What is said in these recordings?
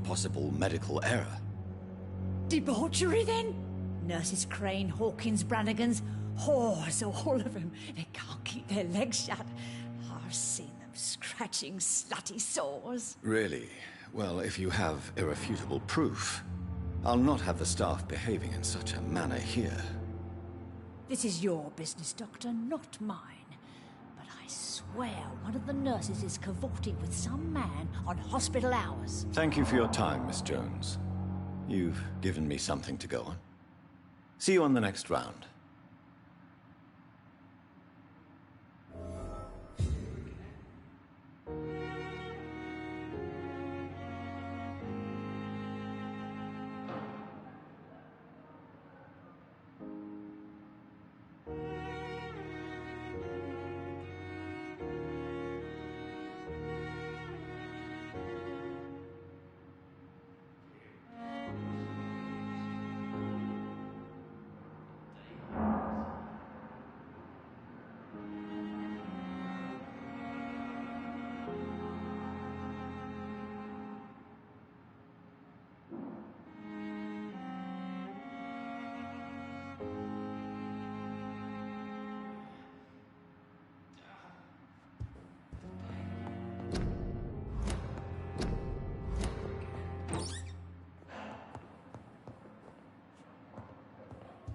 possible medical error. Debauchery, then? Nurses Crane, Hawkins, Brannigans, whores, all of them. They can't keep their legs shut. I've seen them scratching slutty sores. Really? Well, if you have irrefutable proof, I'll not have the staff behaving in such a manner here. This is your business, Doctor, not mine. But I swear one of the nurses is cavorting with some man on hospital hours. Thank you for your time, Miss Jones. You've given me something to go on. See you on the next round.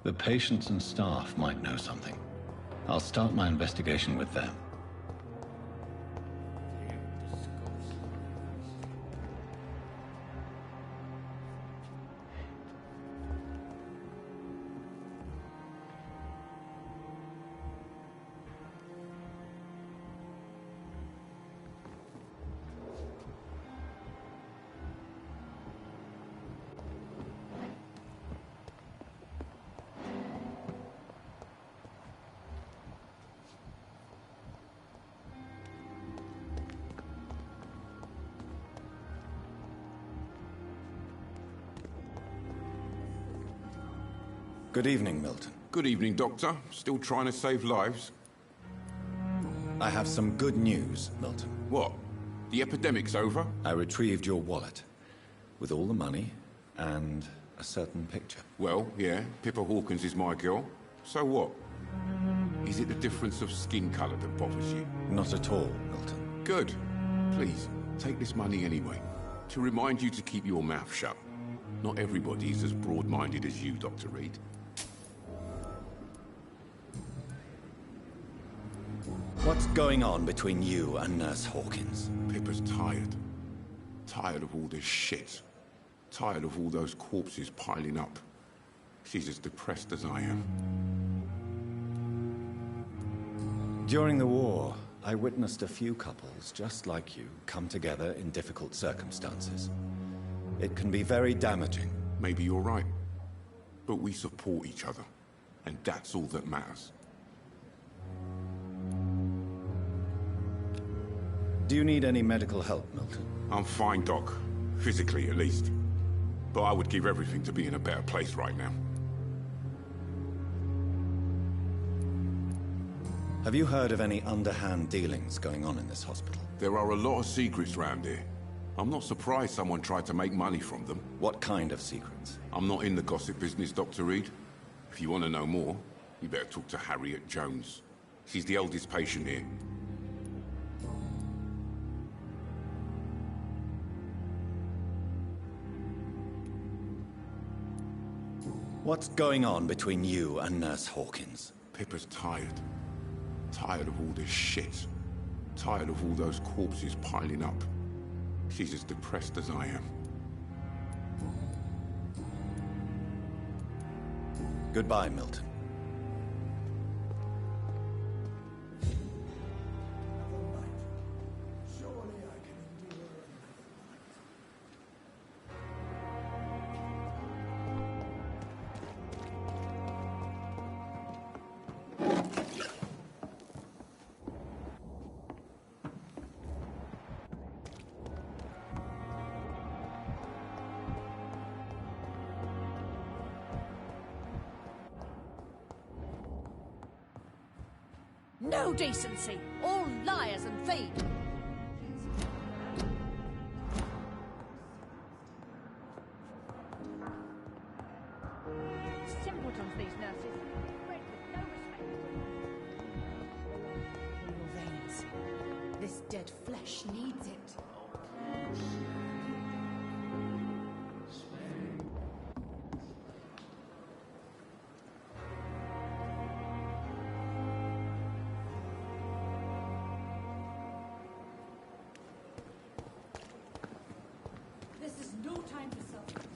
The patients and staff might know something. I'll start my investigation with them. Good evening, Milton. Good evening, Doctor. Still trying to save lives? I have some good news, Milton. What? The epidemic's over? I retrieved your wallet, with all the money and a certain picture. Well, yeah, Pippa Hawkins is my girl. So what? Is it the difference of skin colour that bothers you? Not at all, Milton. Good. Please, take this money anyway. To remind you to keep your mouth shut. Not everybody is as broad-minded as you, Dr. Reed. What's going on between you and Nurse Hawkins? Pippa's tired. Tired of all this shit. Tired of all those corpses piling up. She's as depressed as I am. During the war, I witnessed a few couples just like you come together in difficult circumstances. It can be very damaging. Maybe you're right. But we support each other. And that's all that matters. Do you need any medical help, Milton? I'm fine, Doc. Physically, at least. But I would give everything to be in a better place right now. Have you heard of any underhand dealings going on in this hospital? There are a lot of secrets round here. I'm not surprised someone tried to make money from them. What kind of secrets? I'm not in the gossip business, Dr. Reed. If you want to know more, you better talk to Harriet Jones. She's the eldest patient here. What's going on between you and Nurse Hawkins? Pippa's tired. Tired of all this shit. Tired of all those corpses piling up. She's as depressed as I am. Goodbye, Milton. No decency! All liars and thieves! these nurses. Bred with no respect. In your veins. This dead flesh needs it. This is no time for self-pity.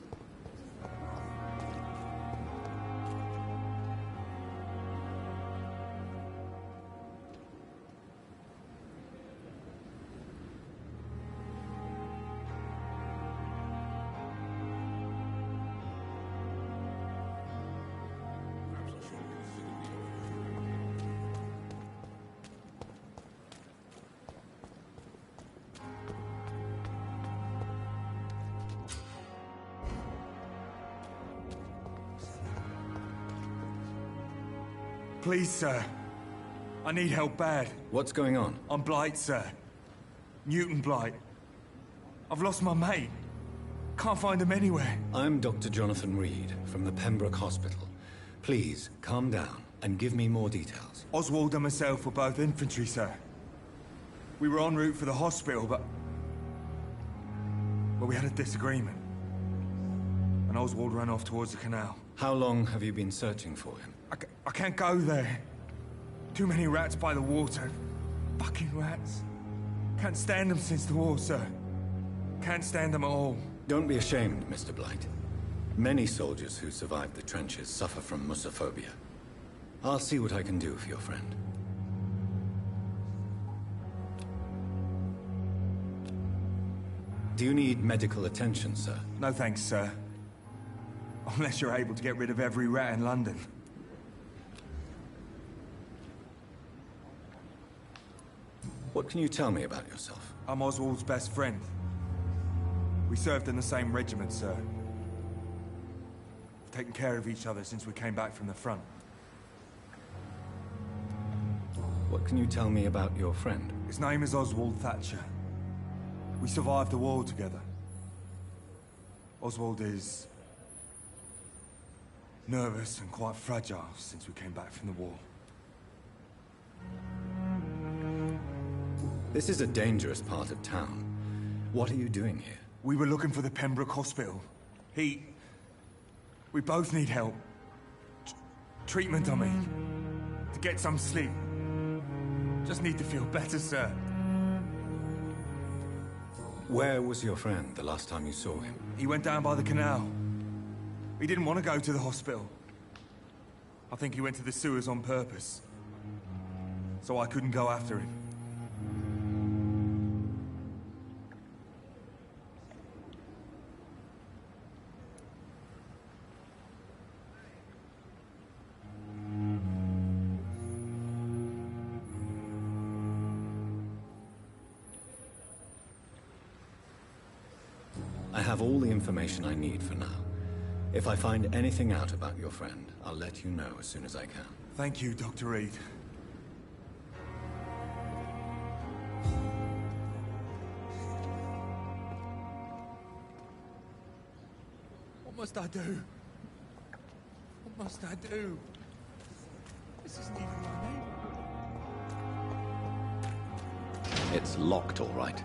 Perhaps I should consider the Please, sir. I need help bad. What's going on? I'm Blight, sir. Newton Blight. I've lost my mate. Can't find him anywhere. I'm Dr. Jonathan Reed from the Pembroke Hospital. Please, calm down and give me more details. Oswald and myself were both infantry, sir. We were en route for the hospital, but we had a disagreement. And Oswald ran off towards the canal. How long have you been searching for him? I can't go there. Too many rats by the water. Fucking rats. Can't stand them since the war, sir. Can't stand them at all. Don't be ashamed, Mr. Blight. Many soldiers who survived the trenches suffer from musophobia. I'll see what I can do for your friend. Do you need medical attention, sir? No thanks, sir. Unless you're able to get rid of every rat in London. What can you tell me about yourself? I'm Oswald's best friend. We served in the same regiment, sir. We've taken care of each other since we came back from the front. What can you tell me about your friend? His name is Oswald Thatcher. We survived the war together. Oswald is nervous and quite fragile since we came back from the war. This is a dangerous part of town. What are you doing here? We were looking for the Pembroke Hospital. We both need help. Treatment, I mean. To get some sleep. Just need to feel better, sir. Where was your friend the last time you saw him? He went down by the canal. He didn't want to go to the hospital. I think he went to the sewers on purpose. So I couldn't go after him. I have all the information I need for now. If I find anything out about your friend, I'll let you know as soon as I can. Thank you, Dr. Reed. What must I do? What must I do? This isn't even my name. It's locked, all right.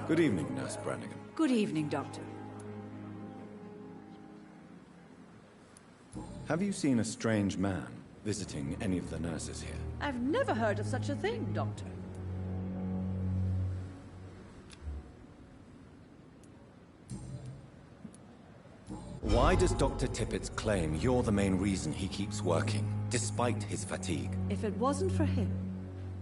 Good evening, Nurse Brannigan. Good evening, Doctor. Have you seen a strange man visiting any of the nurses here? I've never heard of such a thing, Doctor. Why does Dr. Tippett's claim you're the main reason he keeps working, despite his fatigue? If it wasn't for him,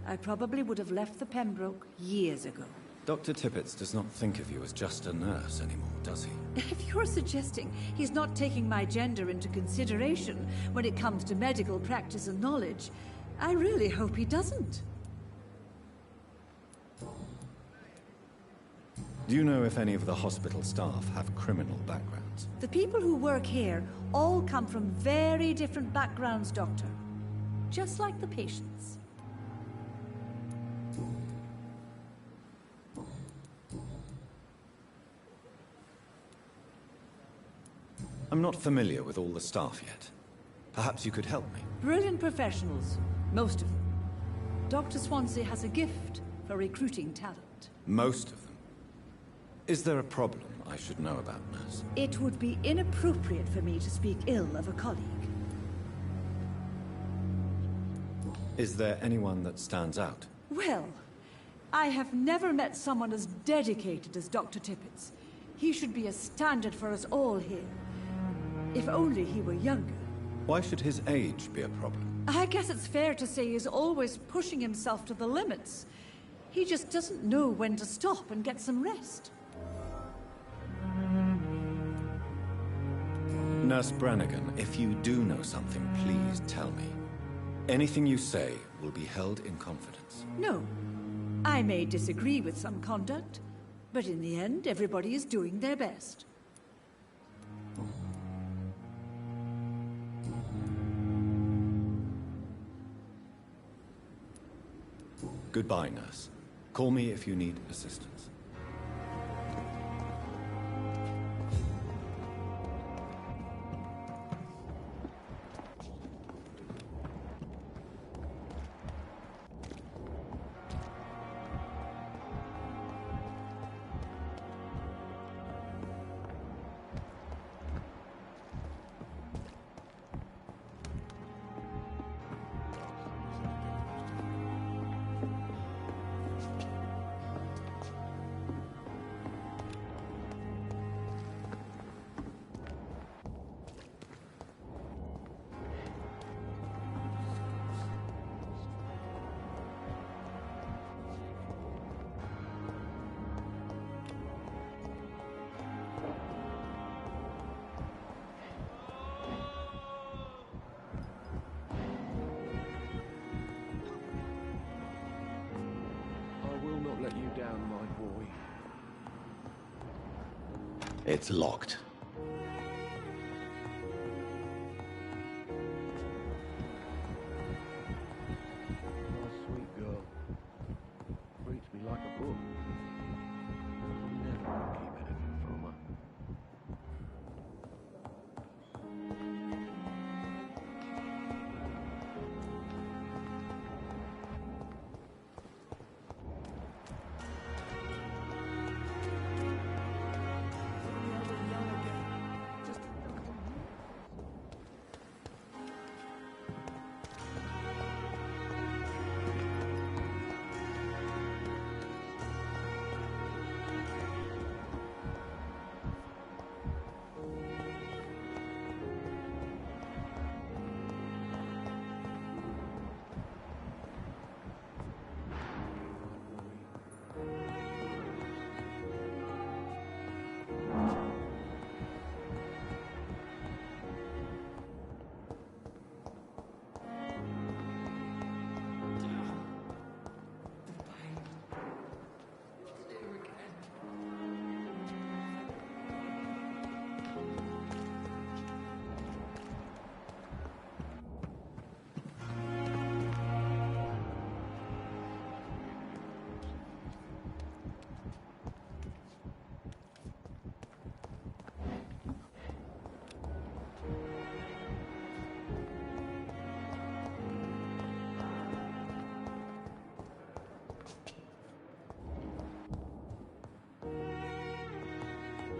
I probably would have left the Pembroke years ago. Dr. Tippett does not think of you as just a nurse anymore, does he? If you're suggesting he's not taking my gender into consideration when it comes to medical practice and knowledge, I really hope he doesn't. Do you know if any of the hospital staff have criminal backgrounds? The people who work here all come from very different backgrounds, Doctor. Just like the patients. I'm not familiar with all the staff yet. Perhaps you could help me. Brilliant professionals, most of them. Dr. Swansea has a gift for recruiting talent. Most of them. Is there a problem I should know about, Nurse? It would be inappropriate for me to speak ill of a colleague. Is there anyone that stands out? Well, I have never met someone as dedicated as Dr. Tippett's. He should be a standard for us all here. If only he were younger. Why should his age be a problem? I guess it's fair to say he's always pushing himself to the limits. He just doesn't know when to stop and get some rest. Nurse Brannigan, if you do know something, please tell me. Anything you say will be held in confidence. No. I may disagree with some conduct, but in the end, everybody is doing their best. Goodbye, Nurse. Call me if you need assistance. Let you down, my boy. It's locked. My sweet girl. Treats me like a book. I'll never keep anything from her.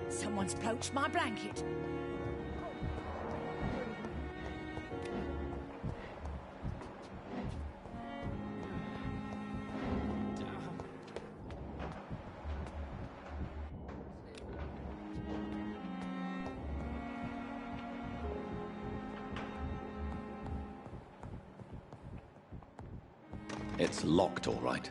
Someone's poached my blanket. It's locked, all right.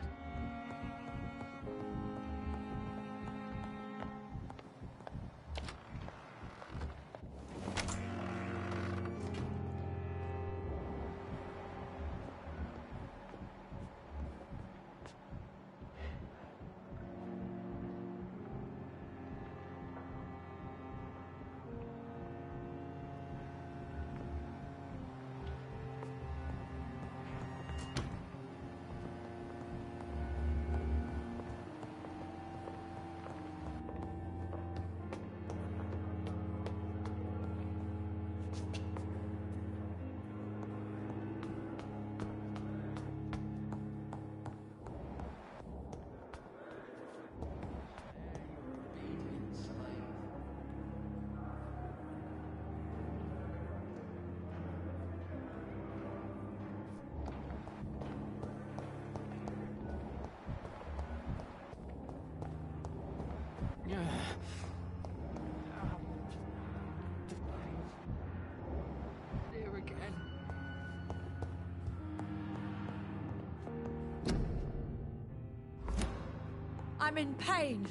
I'm in pain.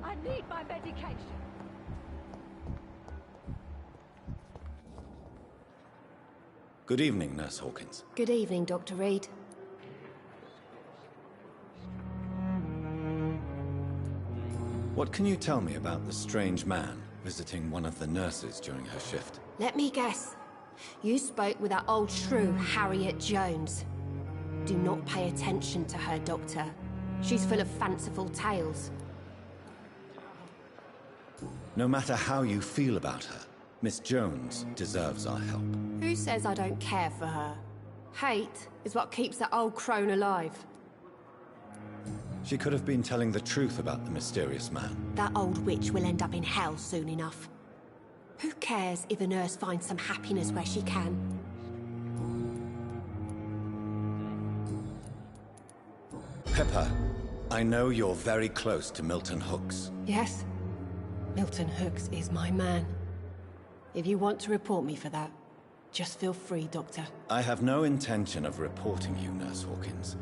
I need my medication. Good evening, Nurse Hawkins. Good evening, Dr. Reed. What can you tell me about the strange man visiting one of the nurses during her shift? Let me guess. You spoke with that old shrew, Harriet Jones. Do not pay attention to her, Doctor. She's full of fanciful tales. No matter how you feel about her, Miss Jones deserves our help. Who says I don't care for her? Hate is what keeps that old crone alive. She could have been telling the truth about the mysterious man. That old witch will end up in hell soon enough. Who cares if a nurse finds some happiness where she can? Pepper, I know you're very close to Milton Hooks. Yes. Milton Hooks is my man. If you want to report me for that, just feel free, Doctor. I have no intention of reporting you, Nurse Hawkins.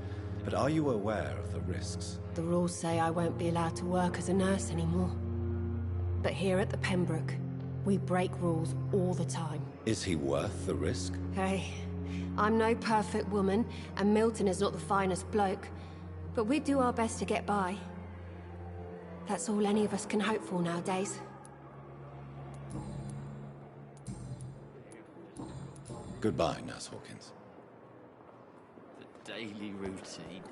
But are you aware of the risks? The rules say I won't be allowed to work as a nurse anymore. But here at the Pembroke, we break rules all the time. Is he worth the risk? Hey, I'm no perfect woman, and Milton is not the finest bloke. But we do our best to get by. That's all any of us can hope for nowadays. Goodbye, Nurse Hawkins. The daily routine.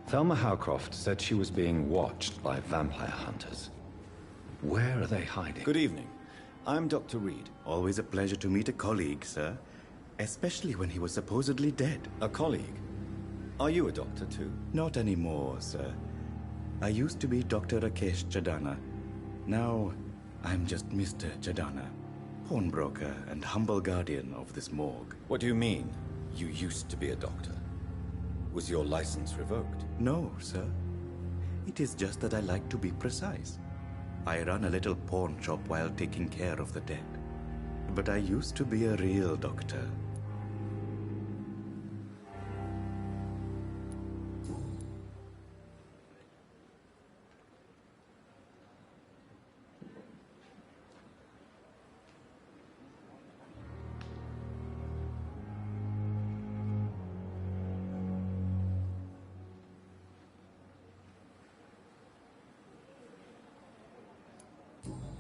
Thelma Howcroft said she was being watched by vampire hunters. Where are they hiding? Good evening. I'm Dr. Reed. Always a pleasure to meet a colleague, sir. Especially when he was supposedly dead. A colleague? Are you a doctor too? Not anymore, sir. I used to be Dr. Rakesh Chadana. Now, I'm just Mr. Chadana, pawnbroker and humble guardian of this morgue. What do you mean, you used to be a doctor? Was your license revoked? No, sir. It is just that I like to be precise. I run a little pawn shop while taking care of the dead. But I used to be a real doctor.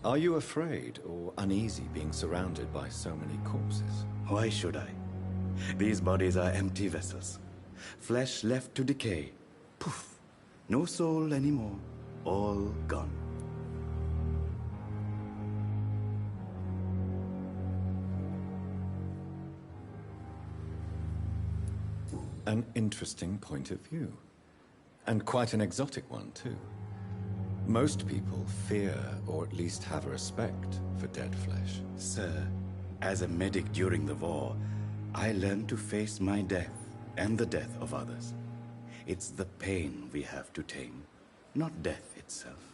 Are you afraid or uneasy being surrounded by so many corpses? Why should I? These bodies are empty vessels. Flesh left to decay. Poof. No soul anymore. All gone. An interesting point of view. And quite an exotic one, too. Most people fear, or at least have respect, for dead flesh. Sir, as a medic during the war, I learned to face my death and the death of others. It's the pain we have to tame, not death itself.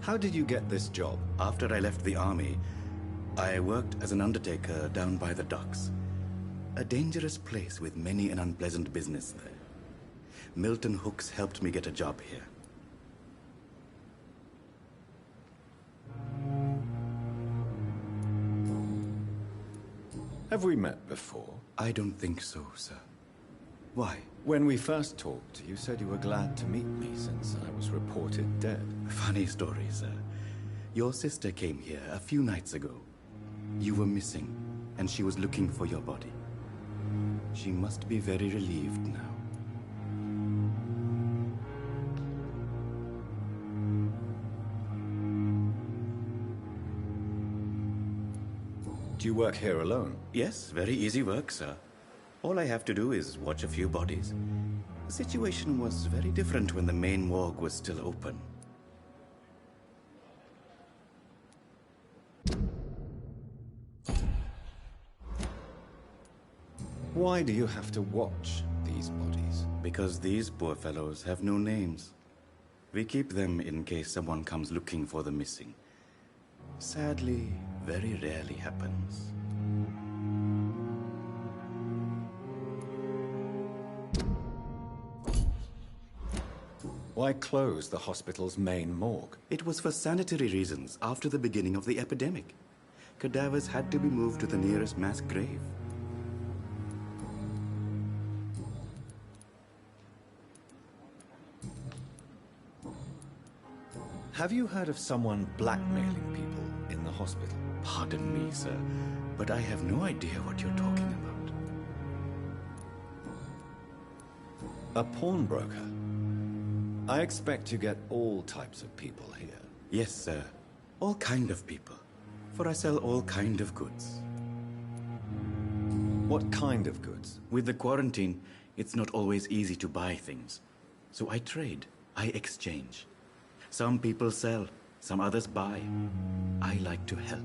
How did you get this job? After I left the army, I worked as an undertaker down by the docks. A dangerous place with many an unpleasant business there. Milton Hooks helped me get a job here. Have we met before? I don't think so, sir. Why? When we first talked, you said you were glad to meet me since I was reported dead. Funny story, sir. Your sister came here a few nights ago. You were missing, and she was looking for your body. She must be very relieved now. Do you work here alone? Yes, very easy work, sir. All I have to do is watch a few bodies. The situation was very different when the main morgue was still open. Why do you have to watch these bodies? Because these poor fellows have no names. We keep them in case someone comes looking for the missing. Sadly, very rarely happens. Why close the hospital's main morgue? It was for sanitary reasons after the beginning of the epidemic. Cadavers had to be moved to the nearest mass grave. Have you heard of someone blackmailing people in the hospital? Pardon me, sir, but I have no idea what you're talking about. A pawnbroker? I expect you get all types of people here. Yes, sir. All kind of people. For I sell all kind of goods. What kind of goods? With the quarantine, it's not always easy to buy things. So I trade. I exchange. Some people sell, some others buy. I like to help.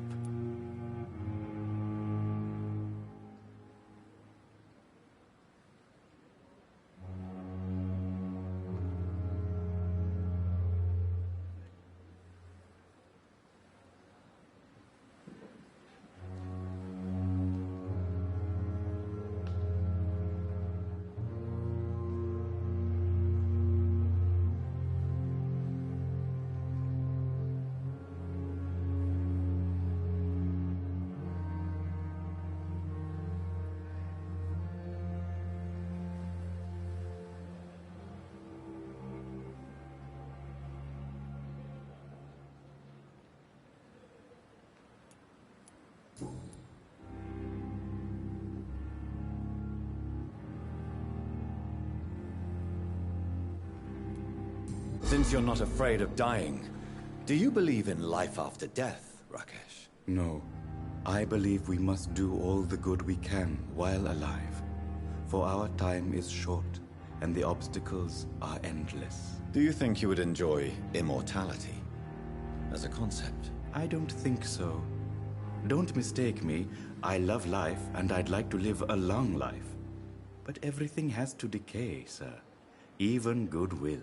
Since you're not afraid of dying, do you believe in life after death, Rakesh? No. I believe we must do all the good we can while alive. For our time is short, and the obstacles are endless. Do you think you would enjoy immortality as a concept? I don't think so. Don't mistake me. I love life, and I'd like to live a long life. But everything has to decay, sir. Even goodwill.